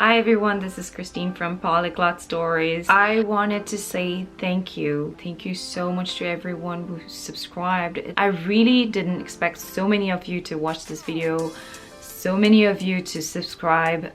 Hi everyone, this is Christine from Polyglot Stories. I wanted to say thank you. Thank you so much to everyone who subscribed. I really didn't expect so many of you to watch this video, so many of you to subscribe.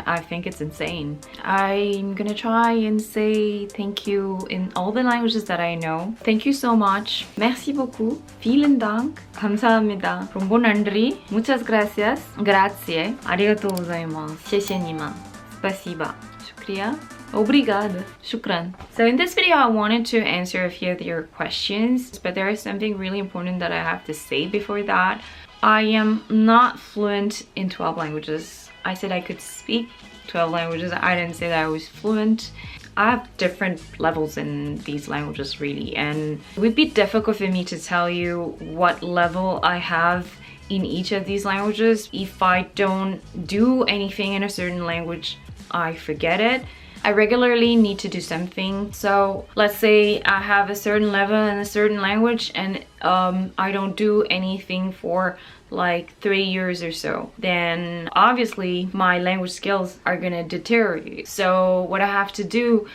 I think it's insane. I'm gonna try and say thank you in all the languages that I know. Thank you so much. Merci beaucoup. Vielen Dank. 감사합니다. ரொம்ப நன்றி. Muchas gracias. Grazie. Arigatou gozaimasu. 谢谢你们. Спасибо. Shukriya. Obrigada. Shukran. So in this video, I wanted to answer a few of your questions, but there is something really important that I have to say before that. I am not fluent in 12 languages. I said I could speak 12 languages. I didn't say that I was fluent. I have different levels in these languages really, and it would be difficult for me to tell you what level I have in each of these languages. If I don't do anything in a certain language, I forget it. I regularly need to do something. So let's say I have a certain level in a certain language and I don't do anything for like 3 years or so, then obviously my language skills are gonna deteriorate. So what I have to do,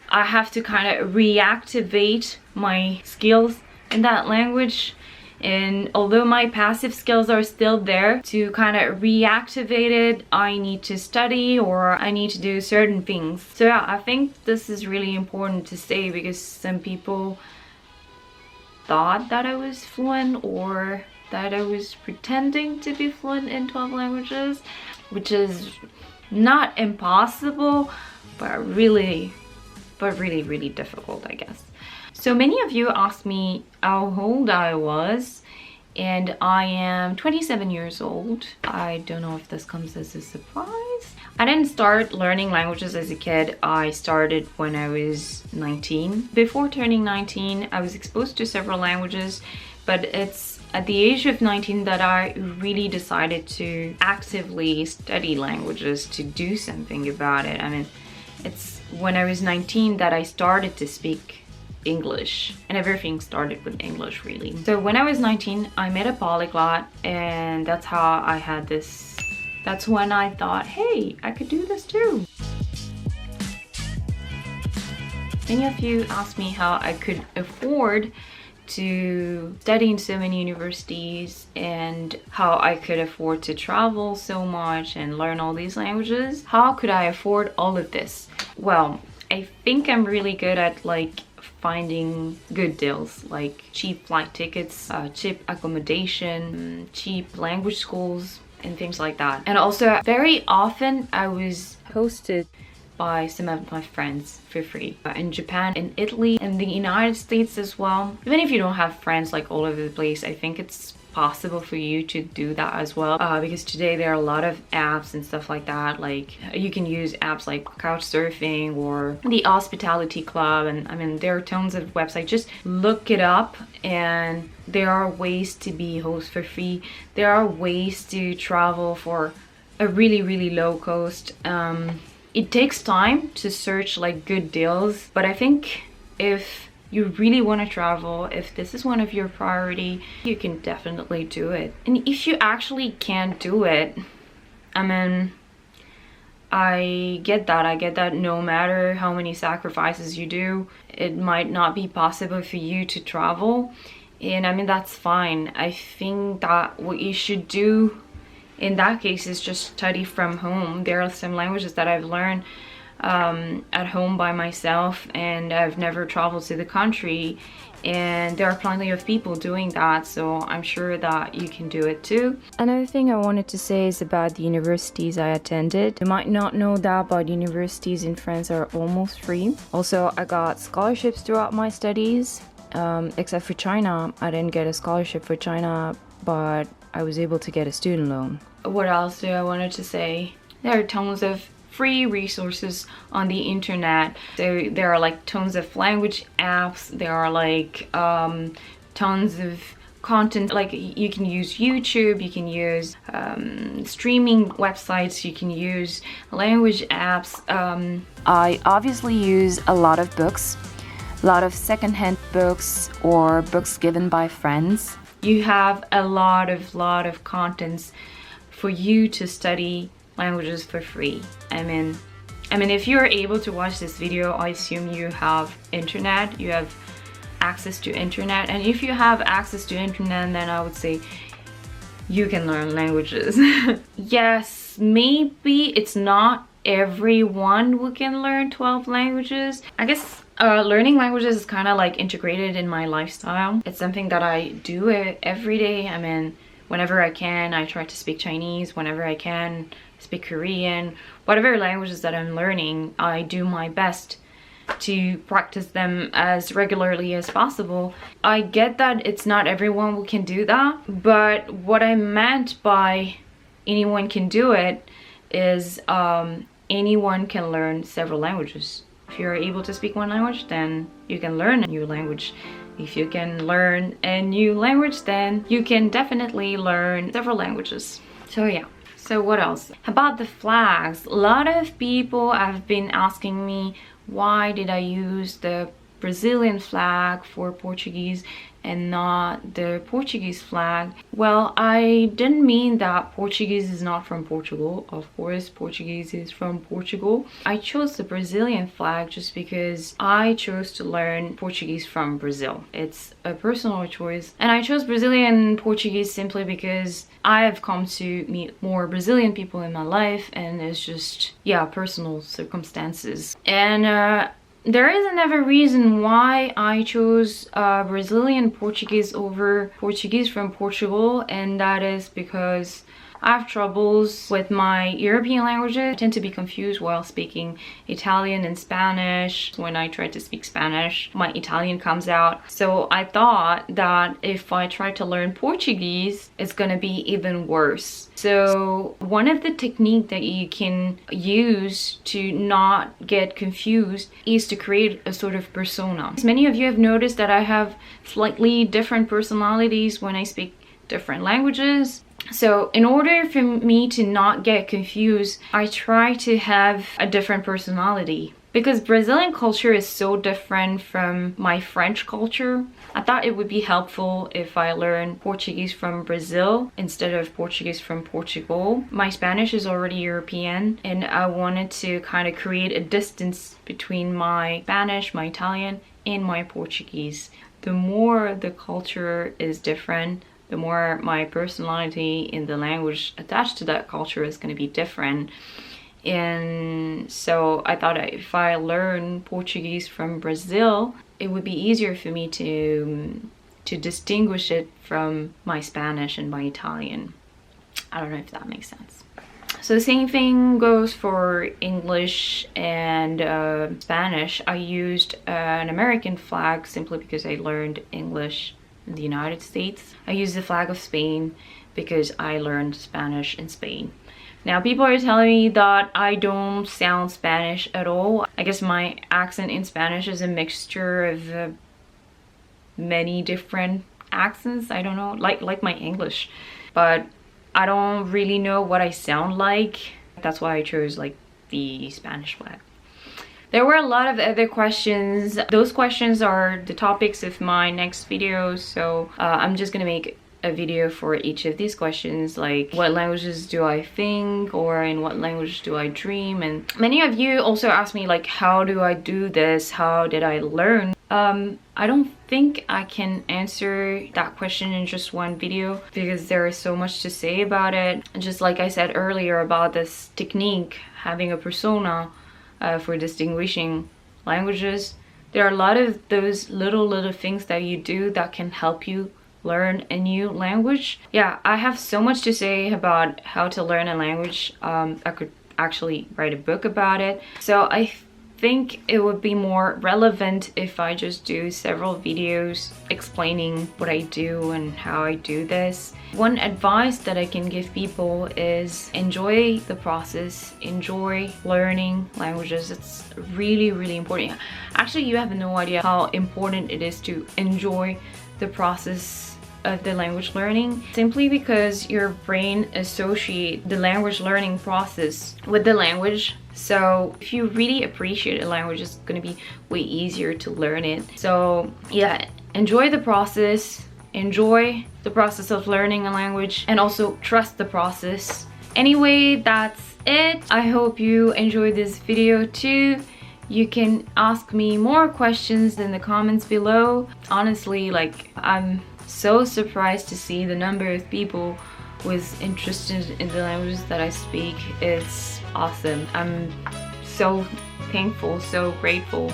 I have to kind of reactivate my skills in that language. And although my passive skills are still there, to kind of reactivate it, I need to study or I need to do certain things. So yeah, I think this is really important to say because some people thought that I was fluent or that I was pretending to be fluent in 12 languages, which is not impossible, but really difficult, I guess. So many of you asked me how old I was, and I am 27 years old. I don't know if this comes as a surprise. I didn't start learning languages as a kid. I started when I was 19. Before turning 19, I was exposed to several languages, but it's at the age of 19 that I really decided to actively study languages, to do something about it. I mean, it's when I was 19 that I started to speak English, and everything started with English really. So when I was 19, I met a polyglot, and that's how I had this. That's when I thought, hey, I could do this too. Many of you asked me how I could afford to study in so many universities and how I could afford to travel so much and learn all these languages. How could I afford all of this? Well, I think I'm really good at like finding good deals, like cheap flight tickets, cheap accommodation, cheap language schools and things like that. And also very often I was hosted by some of my friends for free in Japan, in Italy, in the United States as well. Even if you don't have friends like all over the place, I think it's possible for you to do that as well, because today there are a lot of apps and stuff like that. Like you can use apps like Couchsurfing or the Hospitality Club, and I mean there are tons of websites. Just look it up, and there are ways to be host for free. There are ways to travel for a really low cost. It takes time to search like good deals, but I think if you really want to travel, if this is one of your priority, you can definitely do it. And if you actually can't do it, I mean, I get that no matter how many sacrifices you do, it might not be possible for you to travel. And I mean, that's fine. I think that what you should do in that case is just study from home. There are some languages that I've learned at home by myself, and I've never traveled to the country, and there are plenty of people doing that, so I'm sure that you can do it too. Another thing I wanted to say is about the universities I attended. You might not know that, but universities in France are almost free. Also, I got scholarships throughout my studies, except for China. I didn't get a scholarship for China, but I was able to get a student loan. What else do I wanted to say? There are tons of free resources on the internet. So there are like tons of language apps. There are like tons of content. Like you can use YouTube, you can use streaming websites, you can use language apps. I obviously use a lot of books, a lot of secondhand books or books given by friends. You have a lot of contents for you to study languages for free. I mean, if you're able to watch this video, I assume you have internet, you have access to internet, and if you have access to internet, then I would say you can learn languages. Yes, maybe it's not everyone who can learn 12 languages. I guess learning languages is kind of like integrated in my lifestyle. It's something that I do every day. I mean, whenever I can, I try to speak Chinese. Whenever I can, speak Korean. Whatever languages that I'm learning, I do my best to practice them as regularly as possible. I get that it's not everyone who can do that, but what I meant by anyone can do it is anyone can learn several languages. If you're able to speak one language, then you can learn a new language. If you can learn a new language, then you can definitely learn several languages. So yeah. So what else? About the flags, a lot of people have been asking me, why did I use the Brazilian flag for Portuguese and not the Portuguese flag? Well, I didn't mean that Portuguese is not from Portugal. Of course, Portuguese is from Portugal. I chose the Brazilian flag just because I chose to learn Portuguese from Brazil. It's a personal choice. And I chose Brazilian Portuguese simply because I have come to meet more Brazilian people in my life, and it's just, yeah, personal circumstances. And there is another reason why I chose Brazilian Portuguese over Portuguese from Portugal, and that is because I have troubles with my European languages. I tend to be confused while speaking Italian and Spanish. When I try to speak Spanish, my Italian comes out. So I thought that if I try to learn Portuguese, it's gonna be even worse. So one of the techniques that you can use to not get confused is to create a sort of persona. Many of you have noticed that I have slightly different personalities when I speak different languages. So in order for me to not get confused, I try to have a different personality. Because Brazilian culture is so different from my French culture, I thought it would be helpful if I learn Portuguese from Brazil instead of Portuguese from Portugal. My Spanish is already European, and I wanted to kind of create a distance between my Spanish, my Italian, and my Portuguese. The more the culture is different, the more my personality in the language attached to that culture is going to be different. And so I thought if I learn Portuguese from Brazil, it would be easier for me to distinguish it from my Spanish and my Italian. I don't know if that makes sense. So the same thing goes for English and Spanish. I used an American flag simply because I learned English in the United States. I used the flag of Spain because I learned Spanish in Spain. Now people are telling me that I don't sound Spanish at all. I guess my accent in Spanish is a mixture of many different accents. I don't know, like my English, but I don't really know what I sound like. That's why I chose like the Spanish flag. There were a lot of other questions. Those questions are the topics of my next videos, so I'm just gonna make a video for each of these questions, like what languages do I think, or in what language do I dream. And many of you also asked me like, how do I do this, how did I learn? I don't think I can answer that question in just one video because there is so much to say about it. And just like I said earlier about this technique, having a persona for distinguishing languages, there are a lot of those little things that you do that can help you learn a new language. Yeah, I have so much to say about how to learn a language. I could actually write a book about it. So I think it would be more relevant if I just do several videos explaining what I do and how I do this. One advice that I can give people is enjoy the process, enjoy learning languages. It's really important. Actually, you have no idea how important it is to enjoy the process of the language learning, simply because your brain associates the language learning process with the language. So if you really appreciate a language, it's going to be way easier to learn it. So yeah, enjoy the process, of learning a language, and also trust the process. Anyway, that's it. I hope you enjoyed this video too. You can ask me more questions in the comments below. Honestly, like, I'm so surprised to see the number of people who is interested in the languages that I speak. It's awesome. I'm so thankful, so grateful.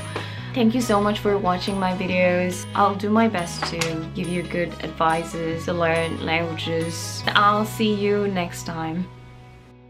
Thank you so much for watching my videos. I'll do my best to give you good advices to learn languages. I'll see you next time.